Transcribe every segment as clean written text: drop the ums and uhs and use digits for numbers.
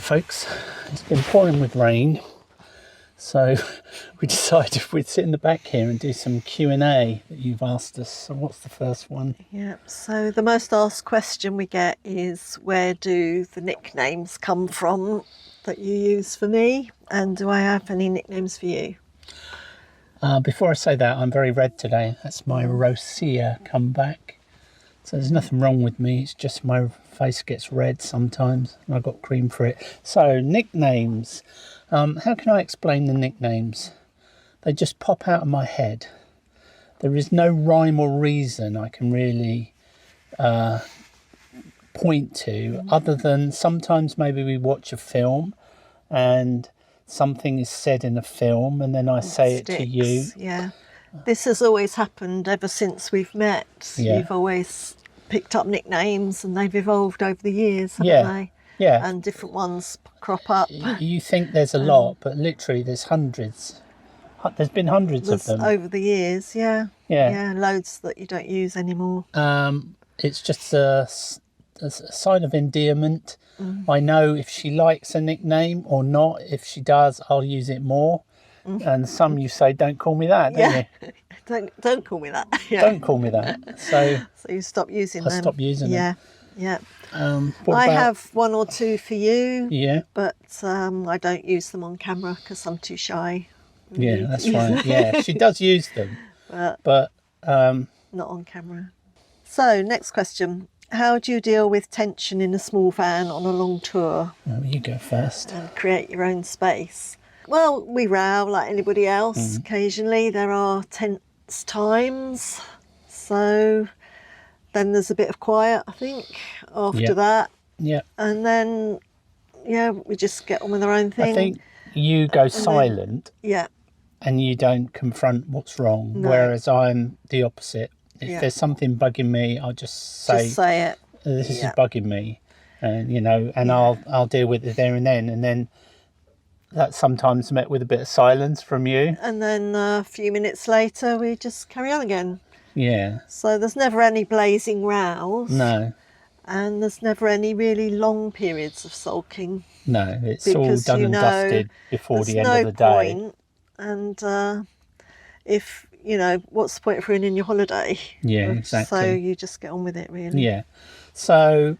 folks, it's been pouring with rain, so we decided we'd sit in the back here and do some Q&A that you've asked us. So what's the first one? Yeah, so the most asked question we get is, where do the nicknames come from that you use for me, and do I have any nicknames for you? Before I say that, I'm very red today. That's my rosacea come back. So there's nothing wrong with me, it's just my face gets red sometimes and I've got cream for it. So nicknames, how can I explain the nicknames? They just pop out of my head. There is no rhyme or reason I can really point to, other than sometimes maybe we watch a film and something is said in a film and then I say it to you. Yeah, this has always happened ever since we've met. Yeah. You've always picked up nicknames and they've evolved over the years, haven't they? Yeah. And different ones crop up. You think there's a lot, but literally there's hundreds. There's been hundreds of them. Over the years, yeah. Yeah, loads that you don't use anymore. It's just a sign of endearment. I know if she likes a nickname or not. If she does, I'll use it more. And some you say, don't call me that, don't you? Don't call me that. Yeah. Don't call me that. So you stop using them. I stop using them. Yeah. I have one or two for you. Yeah. But I don't use them on camera because I'm too shy. Yeah, that's right. Yeah, she does use them, but not on camera. So next question. How do you deal with tension in a small van on a long tour? Well, you go first. And create your own space. Well, we row like anybody else. Occasionally there are tense times. So then there's a bit of quiet, I think, after that. Yeah. And then, we just get on with our own thing. I think you go silent. Yeah. And you don't confront what's wrong, whereas I'm the opposite. If there's something bugging me, I'll just say it. This is bugging me, and I'll deal with it there and then that's sometimes met with a bit of silence from you. And then a few minutes later, we just carry on again. Yeah. So there's never any blazing rows. No. And there's never any really long periods of sulking. No, it's all done and dusted before the end of the day. Point. And if, what's the point of ruining your holiday? Yeah, exactly. So you just get on with it, really. Yeah. So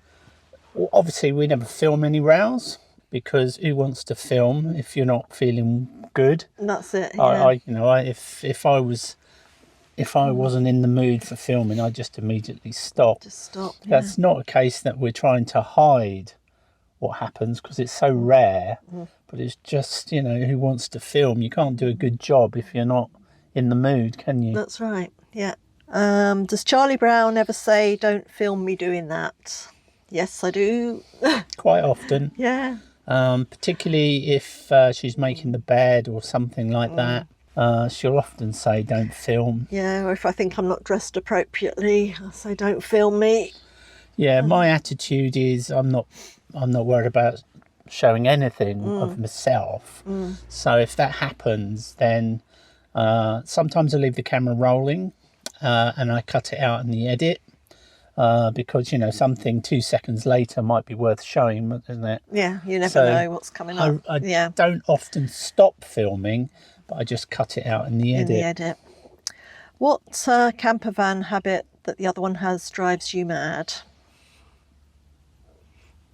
obviously we never film any rows, because who wants to film if you're not feeling good? And that's it. Yeah. If I wasn't in the mood for filming, I'd just immediately stop. Just stop. That's not a case that we're trying to hide what happens, because it's so rare. But it's just, who wants to film? You can't do a good job if you're not in the mood, can you? That's right. Yeah. Does Charlie Brown ever say, "Don't film me doing that"? Yes, I do. Quite often. Yeah. Particularly if she's making the bed or something like that. She'll often say, "Don't film." Yeah, or if I think I'm not dressed appropriately, I'll say, "Don't film me." Yeah, my attitude is I'm not worried about showing anything of myself. So if that happens, then sometimes I leave the camera rolling and I cut it out in the edit. Because something 2 seconds later might be worth showing, isn't it? Yeah, you never know what's coming up. I don't often stop filming, but I just cut it out in the edit. What campervan habit that the other one has drives you mad?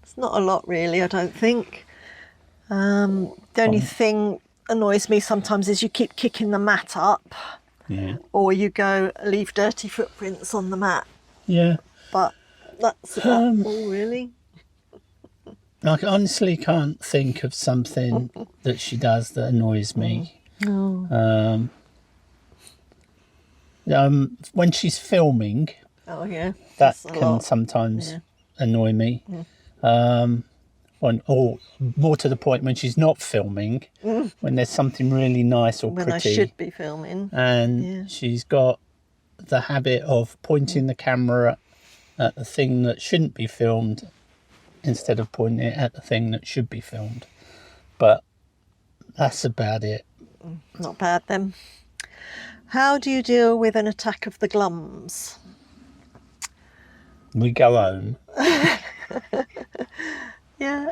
It's not a lot, really, I don't think. The only thing annoys me sometimes is you keep kicking the mat up, or you go leave dirty footprints on the mat. Yeah. But that's about all, really. I honestly can't think of something that she does that annoys me. No. When she's filming, that can sometimes annoy me. Or more to the point, when she's not filming, when there's something really nice or pretty. When I should be filming. And she's got the habit of pointing the camera at the thing that shouldn't be filmed instead of pointing it at the thing that should be filmed. But that's about it. Not bad then. How do you deal with an attack of the glums? We go home. Yeah.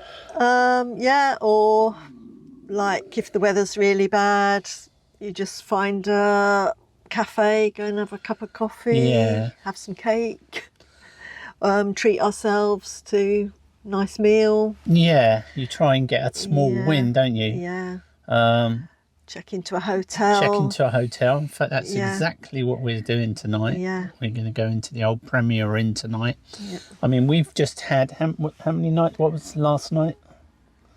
Yeah, or like if the weather's really bad, you just find a cafe, go and have a cup of coffee, Yeah. have some cake, treat ourselves to a nice meal. Yeah, you try and get a small Yeah. win, don't you? Yeah. Um, Check into a hotel. check into a hotel. In fact, that's Yeah. exactly what we're doing tonight. Yeah. We're going to go into the old Premier Inn tonight. Yeah. I mean, we've just had, how many nights? What was last night?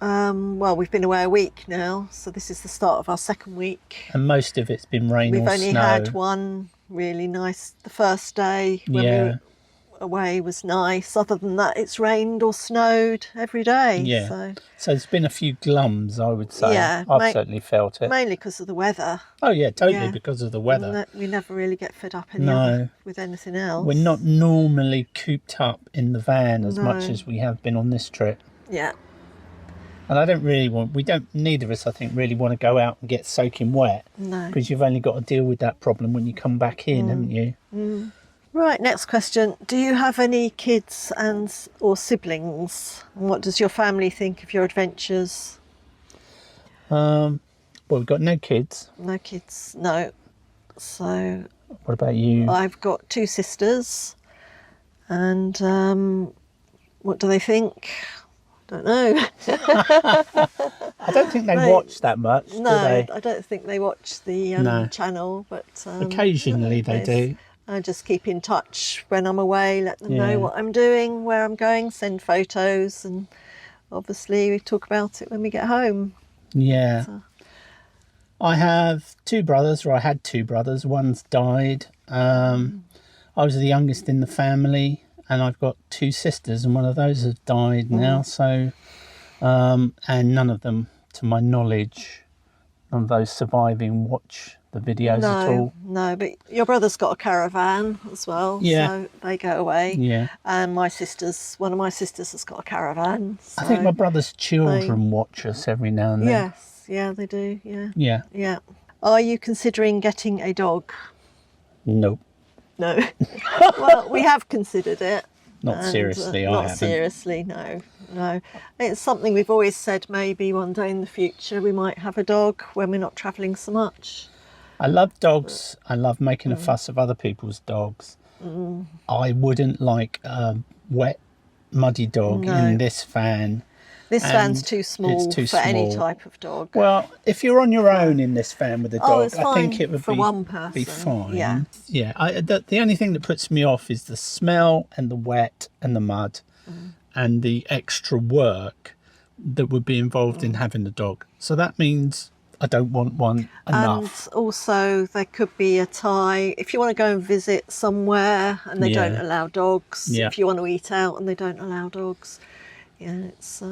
Well, we've been away a week now, so this is the start of our second week. And most of it's been rain We've or only snow. had one really nice. The first day when we were away was nice. Other than that, it's rained or snowed every day. Yeah. So there's been a few glums, I would say. Yeah, I've certainly felt it. Mainly because of the weather. Oh, yeah, totally, Yeah. because of the weather. We never really get fed up with anything else. We're not normally cooped up in the van as much No. as we have been on this trip. Yeah. And I don't really neither of us, I think, really want to go out and get soaking wet. No. Because you've only got to deal with that problem when you come back in, haven't you? Right, next question. Do you have any kids or siblings? And what does your family think of your adventures? Well, we've got no kids. No kids, no. So What about you? I've got 2 sisters, and what do they think? Don't know. I don't think they watch that much, do No, they? I don't think they watch the No. channel, but Occasionally they do. I just keep in touch when I'm away, let them Yeah. know what I'm doing, where I'm going, send photos, and obviously we talk about it when we get home. Yeah. So- I have 2 brothers, or I had 2 brothers. One's died. I was the youngest in the family, and I've got 2 sisters, and one of those has died now. So, and none of them, to my knowledge, none of those surviving watch the videos at all. No, but your brother's got a caravan as well, Yeah. so they go away. Yeah. And one of my sisters has got a caravan. So I think my brother's children watch us every now and then. Yes, yeah, they do, yeah. Yeah. Yeah. Are you considering getting a dog? Nope. No. Well, we have considered it. Not and, seriously, I Not haven't. seriously, no. It's something we've always said maybe one day in the future we might have a dog when we're not travelling so much. I love dogs. I love making a fuss of other people's dogs. I wouldn't like a wet, muddy dog in this van. This van's And too small it's too for any small. type of dog. Well, if you're on your own in this van with a dog, it's I think fine it would for be, one person, be fine. yeah. Yeah. The only thing that puts me off is the smell and the wet and the mud and the extra work that would be involved in having a dog. So that means I don't want one enough. And also there could be a tie if you want to go and visit somewhere and they Yeah. don't allow dogs. Yeah. If you want to eat out and they don't allow dogs. Yeah, it's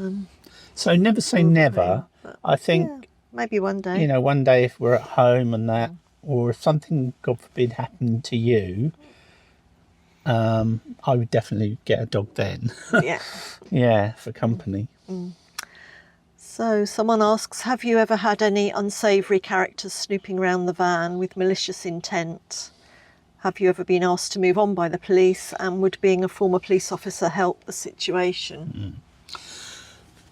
So never say never. but I think, maybe one day. you know, one day if we're at home and that, or if something, God forbid, happened to you, I would definitely get a dog then. Yeah. Yeah, for company. So someone asks, have you ever had any unsavoury characters snooping around the van with malicious intent? Have you ever been asked to move on by the police, and would being a former police officer help the situation?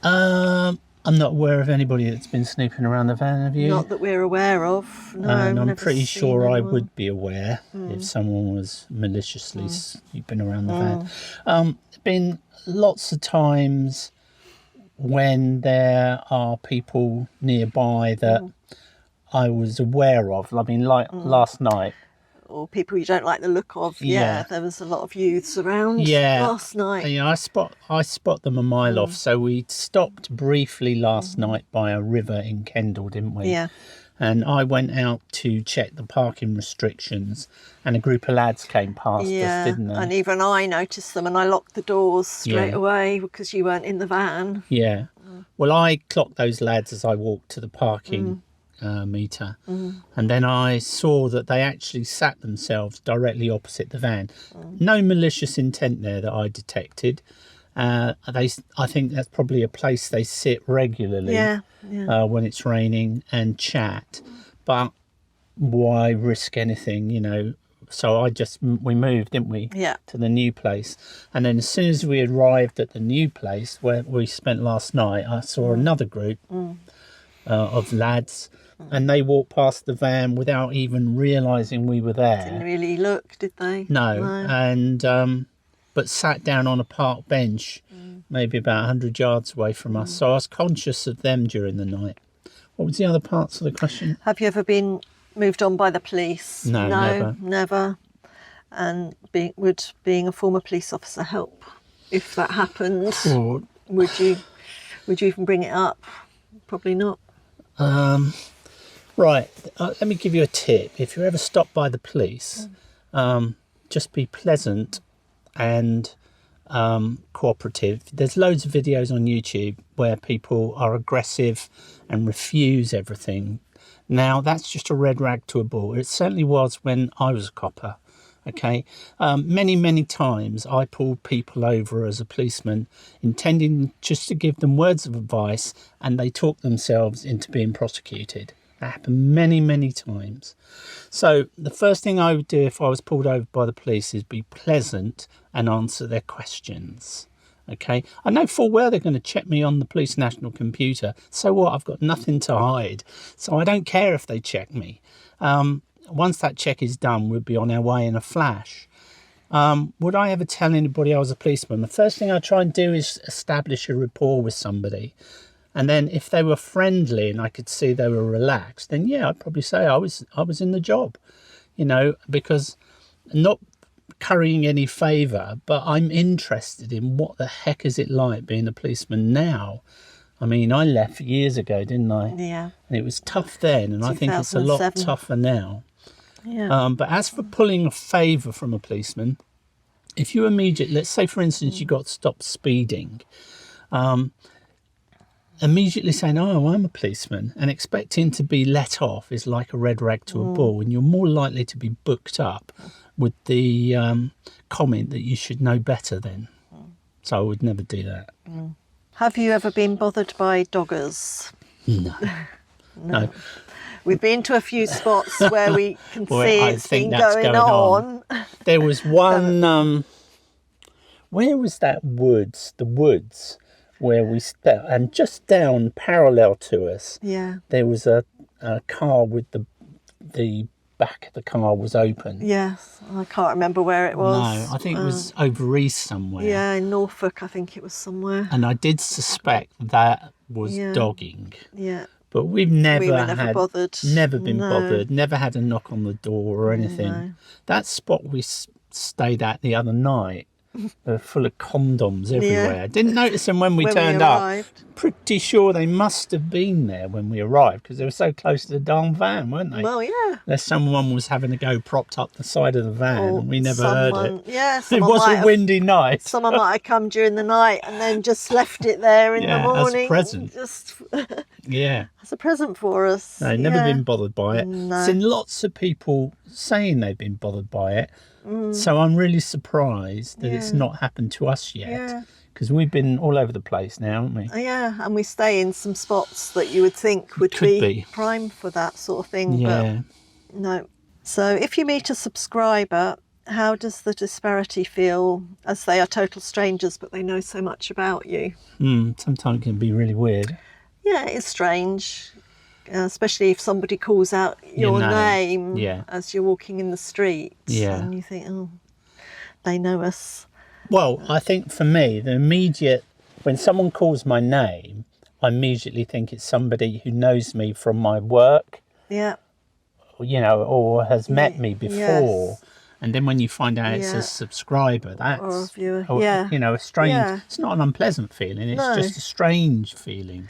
I'm not aware of anybody that's been snooping around the van, have you? Not that we're aware of. No, And we've I'm never pretty seen sure I anyone. would be aware if someone was maliciously snooping around the van. There's been lots of times when there are people nearby that I was aware of. I mean, like last night. Or people you don't like the look of. Yeah. Yeah, there was a lot of youths around Yeah. last night. You know, I spot them a mile off. So we stopped briefly last night by a river in Kendal, didn't we? Yeah. And I went out to check the parking restrictions, and a group of lads came past us, didn't they? And even I noticed them and I locked the doors straight Yeah. away because you weren't in the van. Yeah. Well, I clocked those lads as I walked to the parking meter, and then I saw that they actually sat themselves directly opposite the van. No malicious intent there that I detected. I think that's probably a place they sit regularly Yeah. when it's raining and chat. But why risk anything, you know, So we moved, didn't we? Yeah. To the new place. And then as soon as we arrived at the new place where we spent last night, I saw another group of lads, and they walked past the van without even realising we were there. Didn't really look, did they? No. And but sat down on a park bench, maybe about 100 yards away from us. So I was conscious of them during the night. What was the other parts of the question? Have you ever been moved on by the police? No, never. And would being a former police officer help if that happened? Or, Would you even bring it up? Probably not. right, let me give you a tip. If you're ever stopped by the police, just be pleasant and cooperative. There's loads of videos on YouTube where people are aggressive and refuse everything. Now, that's just a red rag to a bull. It certainly was when I was a copper. Okay, many times I pulled people over as a policeman, intending just to give them words of advice, and they talked themselves into being prosecuted. That happened many times. So the first thing I would do if I was pulled over by the police is be pleasant and answer their questions. Okay, I know full well they're going to check me on the police national computer. So what? I've got nothing to hide. So I don't care if they check me. Once that check is done, we'll be on our way in a flash. Would I ever tell anybody I was a policeman? The first thing I try and do is establish a rapport with somebody. And then if they were friendly and I could see they were relaxed, then yeah, I'd probably say I was in the job, you know, because not currying any favour, but I'm interested in what the heck is it like being a policeman now. I mean, I left years ago, didn't I? Yeah. And it was tough then, and I think it's a lot tougher now. Yeah. But as for pulling a favour from a policeman, if you immediately, let's say for instance you got stopped speeding, immediately saying, oh, I'm a policeman, and expecting to be let off is like a red rag to a bull, and you're more likely to be booked up with the comment that you should know better then. So I would never do that. Have you ever been bothered by doggers? No. No. We've been to a few spots where we can see it's been going on. There was one, where was that woods? The woods where we stepped, and just down parallel to us, there was a car with the back of the car was open. Yes, I can't remember where it was. No, I think it was over east somewhere. Yeah, in Norfolk, I think it was somewhere. And I did suspect that was dogging. Yeah. But we've never been bothered, never had a knock on the door or anything. No. That spot we stayed at the other night, full of condoms everywhere. Yeah. Didn't notice them when we turned up. Pretty sure they must have been there when we arrived because they were so close to the darn van, weren't they? Well, yeah. Unless someone was having a go propped up the side of the van and we never heard it. Yeah, it was a windy night. Someone might have come during the night and then just left it there in the morning. As a present. Yeah. As a present for us. No, never been bothered by it. No. Seen lots of people saying they've been bothered by it. So I'm really surprised that it's not happened to us yet. Because we've been all over the place now, haven't we? Yeah, and we stay in some spots that you would think would be prime for that sort of thing. Yeah. But no. So if you meet a subscriber, how does the disparity feel as they are total strangers but they know so much about you? Sometimes it can be really weird. Yeah, it's strange. Especially if somebody calls out your name as you're walking in the street. Yeah. And you think, oh, they know us. Well, I think for me, when someone calls my name, I immediately think it's somebody who knows me from my work. Yeah. You know, or has met me before. Yes. And then when you find out it's a subscriber, that's, or a viewer. you know, a strange, it's not an unpleasant feeling, it's just a strange feeling.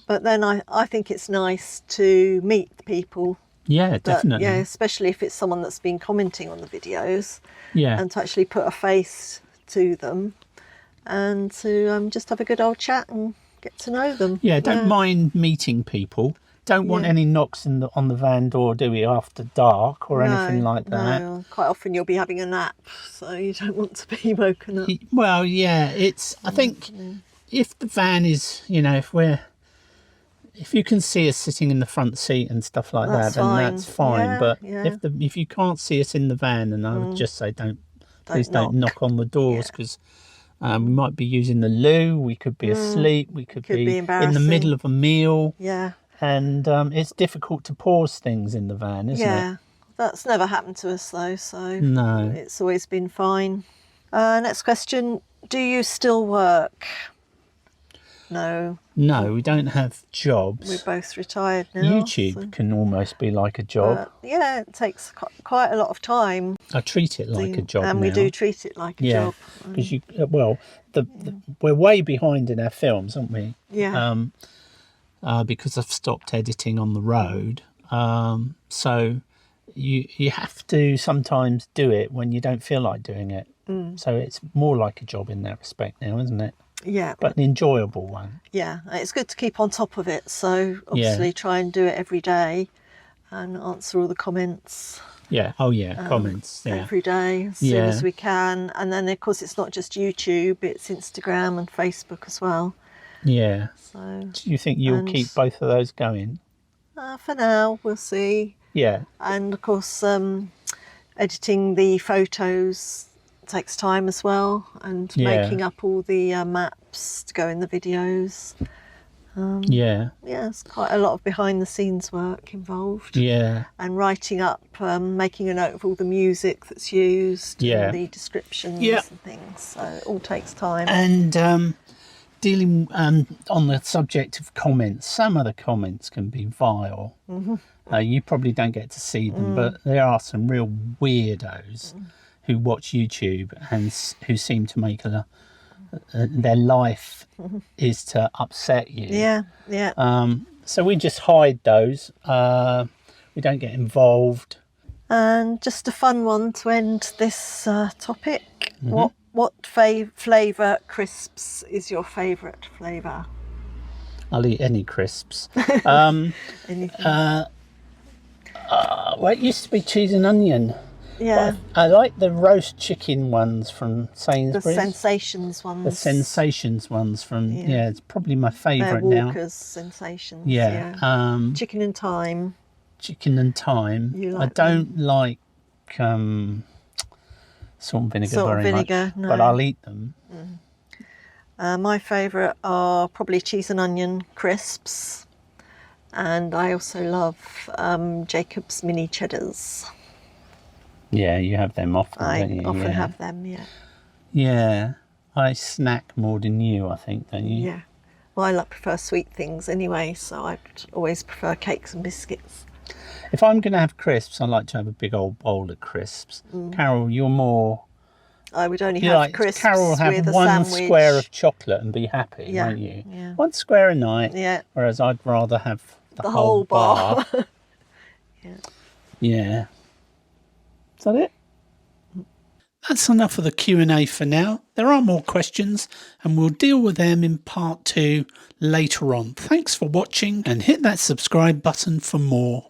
But then I think it's nice to meet people. Yeah, definitely. Yeah, especially if it's someone that's been commenting on the videos. Yeah. And to actually put a face to them and to just have a good old chat and get to know them. Yeah, don't mind meeting people. Don't want any knocks on the van door, do we, after dark or anything like that? No, quite often you'll be having a nap, so you don't want to be woken up. Well, yeah, I think if the van is, you know, if we're if you can see us sitting in the front seat and stuff like That's that, then fine. that's fine. Yeah, But yeah. if you can't see us in the van, then I would just say please don't knock on the doors, because we might be using the loo, we could be asleep, we could be in the embarrassing. middle of a meal. Yeah. And it's difficult to pause things in the van, isn't it? Yeah. That's never happened to us though, so No. it's always been fine. Next question. Do you still work? No. No, we don't have jobs. We're both retired now. YouTube can almost be like a job. Yeah, it takes quite a lot of time. I treat it like a job and now. we do treat it like a job. Because we're way behind in our films, aren't we? Yeah. Because I've stopped editing on the road. So you have to sometimes do it when you don't feel like doing it. So it's more like a job in that respect now, isn't it? Yeah. But an enjoyable one. Yeah, it's good to keep on top of it. So obviously try and do it every day and answer all the comments. Yeah. Oh, yeah. Comments. Yeah. Every day as soon as we can. And then, of course, it's not just YouTube, it's Instagram and Facebook as well. Yeah. So do you think you'll keep both of those going? For now, we'll see. Yeah. And, of course, editing the photos takes time as well, and making up all the maps to go in the videos. Yeah, it's quite a lot of behind the scenes work involved. Yeah. And writing up, making a note of all the music that's used, and the descriptions and things. So it all takes time. And dealing on the subject of comments, some of the comments can be vile. You probably don't get to see them, but there are some real weirdos who watch YouTube and who seem to make their life is to upset you. Yeah. So we just hide those. We don't get involved. And just a fun one to end this topic. What flavour crisps is your favourite flavour? I'll eat any crisps. Anything? Well, it used to be cheese and onion. Yeah. I like the roast chicken ones from Sainsbury's. The Sensations ones. The Sensations ones from, it's probably my favourite They're now. Walker's Sensations. Yeah. Chicken and thyme. Chicken and thyme. You like I don't like salt and vinegar very much, no. but I'll eat them. My favourite are probably cheese and onion crisps. And I also love Jacob's mini cheddars. Yeah, you have them often, don't you? I often have them, yeah. Yeah, I snack more than you, I think, don't you? Yeah. Well, I prefer sweet things anyway, so I always prefer cakes and biscuits. If I'm going to have crisps, I like to have a big old bowl of crisps. Carol, you're more... I would only have crisps Carol will have with a one sandwich. square of chocolate and be happy, won't you? Yeah. One square a night, whereas I'd rather have the whole bar. Yeah. Is that it? That's enough of the Q&A for now. There are more questions and we'll deal with them in part 2 later on. Thanks for watching and hit that subscribe button for more.